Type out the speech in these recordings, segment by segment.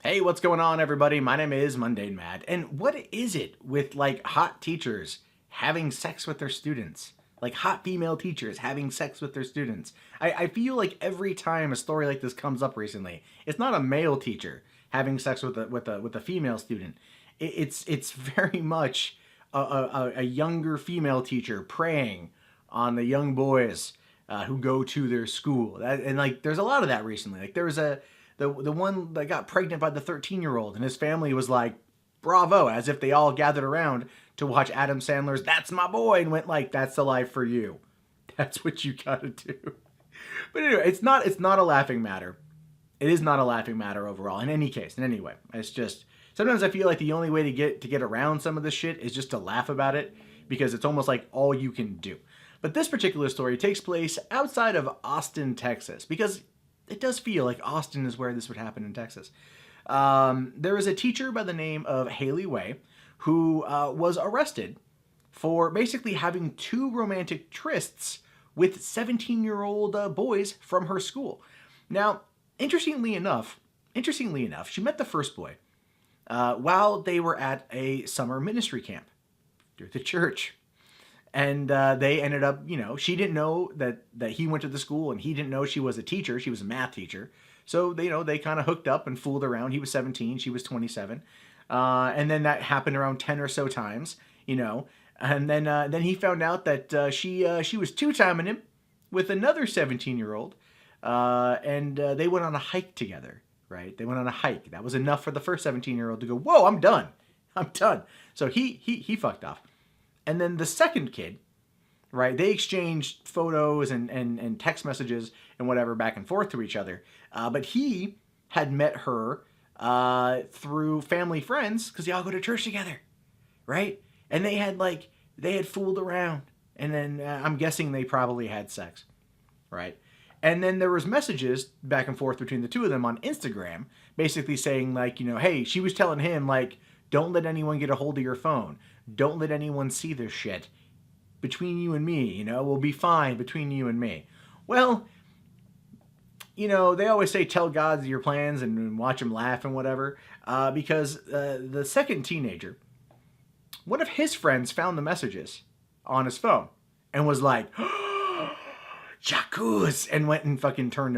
Hey, what's going on, everybody? My name is Mundane Mad. And what is it with like hot teachers having sex with their students? Like hot female teachers having sex with their students. I feel like every time a story like this comes up recently, it's not a male teacher having sex with a female student. It's very much a younger female teacher preying on the young boys who go to their school. And like, there's a lot of that recently. Like there was the one that got pregnant by the 13-year-old, and his family was like, bravo, as if they all gathered around to watch Adam Sandler's That's My Boy and went like, that's the life for you. That's what you gotta do. But anyway, it's not a laughing matter. It is not a laughing matter overall, in any case, in any way. It's just sometimes I feel like the only way to get around some of this shit is just to laugh about it, because it's almost like all you can do. But this particular story takes place outside of Austin, Texas, because it does feel like Austin is where this would happen in Texas. There is a teacher by the name of Haley Way who was arrested for basically having two romantic trysts with 17-year-old boys from her school. Now, interestingly enough, she met the first boy while they were at a summer ministry camp through the church. And they ended up, she didn't know that he went to the school, and he didn't know she was a teacher. She was a math teacher. So, they kind of hooked up and fooled around. He was 17, she was 27. And then that happened around 10 or so times, And then he found out that she was two-timing him with another 17-year-old. And they went on a hike together, right? They went on a hike. That was enough for the first 17-year-old to go, whoa, I'm done. I'm done. So he fucked off. And then the second kid, right, they exchanged photos and text messages and whatever back and forth to each other. But he had met her through family friends, because they all go to church together, right? And they had fooled around. And then I'm guessing they probably had sex, right? And then there was messages back and forth between the two of them on Instagram, basically saying like, hey, she was telling him like, don't let anyone get a hold of your phone. Don't let anyone see this shit. Between you and me, we'll be fine between you and me. Well, they always say tell God your plans and watch him laugh and whatever, because the second teenager, one of his friends found the messages on his phone and was like, Jacuz, and went and fucking turned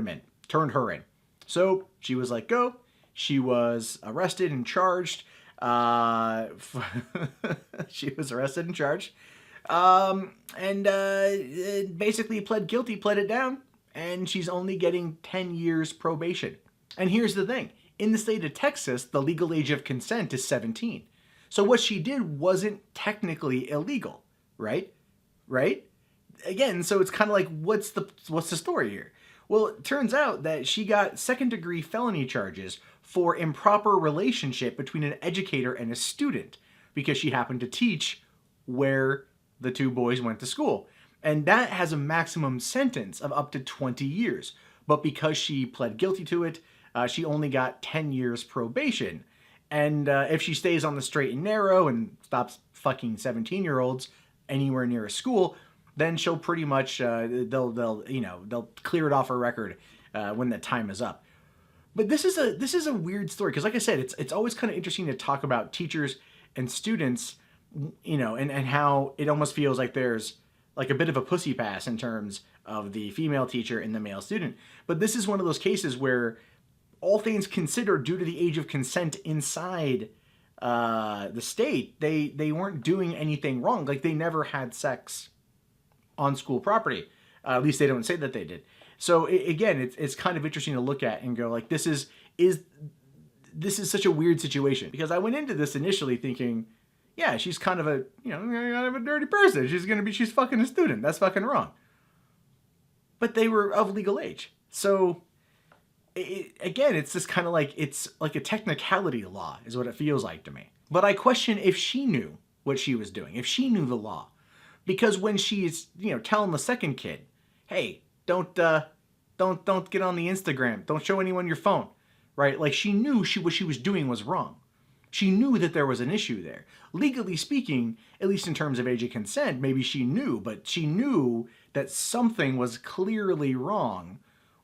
her in. So she was like, go. She was arrested and charged. She was arrested and charged. And basically pled guilty, pled it down, and she's only getting 10 years probation. And here's the thing. In the state of Texas, the legal age of consent is 17. So what she did wasn't technically illegal, right? Right? Again, so it's kind of like, what's the story here? Well, it turns out that she got second-degree felony charges for improper relationship between an educator and a student, because she happened to teach where the two boys went to school. And that has a maximum sentence of up to 20 years. But because she pled guilty to it, she only got 10 years probation. And if she stays on the straight and narrow and stops fucking 17-year-olds anywhere near a school, then she'll pretty much they'll clear it off her record when the time is up. But this is a weird story, because like I said, it's always kind of interesting to talk about teachers and students, and how it almost feels like there's like a bit of a pussy pass in terms of the female teacher and the male student. But this is one of those cases where, all things considered, due to the age of consent inside the state, they weren't doing anything wrong. Like, they never had sex on school property. At least they don't say that they did. So again, it's kind of interesting to look at and go like, this is such a weird situation, because I went into this initially thinking, yeah, she's kind of a kind of a dirty person. She's fucking a student. That's fucking wrong. But they were of legal age. So again, it's just kind of like, it's like a technicality law is what it feels like to me. But I question if she knew what she was doing, if she knew the law. Because when she's, telling the second kid, hey, don't get on the Instagram. Don't show anyone your phone, right? Like, she knew what she was doing was wrong. She knew that there was an issue there. Legally speaking, at least in terms of age of consent, maybe she knew, but she knew that something was clearly wrong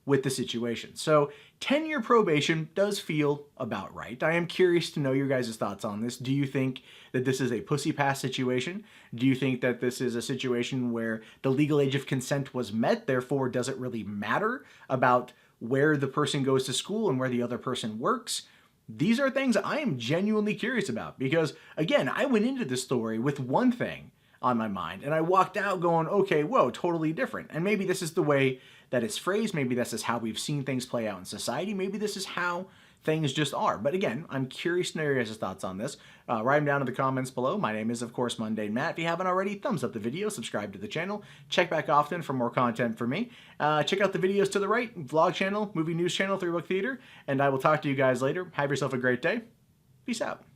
with the situation. So 10-year probation does feel about right. I am curious to know your guys' thoughts on this. Do you think that this is a pussy pass situation? Do you think that this is a situation where the legal age of consent was met, therefore does it really matter about where the person goes to school and where the other person works? These are things I am genuinely curious about because, again, I went into this story with one thing on my mind and I walked out going, okay, whoa, totally different. And maybe this is the way that it's phrased. Maybe this is how we've seen things play out in society. Maybe this is how things just are. But again, I'm curious to know your guys' thoughts on this. Write them down in the comments below. My name is, of course, Mundane Matt. If you haven't already, thumbs up the video, subscribe to the channel, check back often for more content from me. Check out the videos to the right, vlog channel, movie news channel, 3 Book Theater, and I will talk to you guys later. Have yourself a great day. Peace out.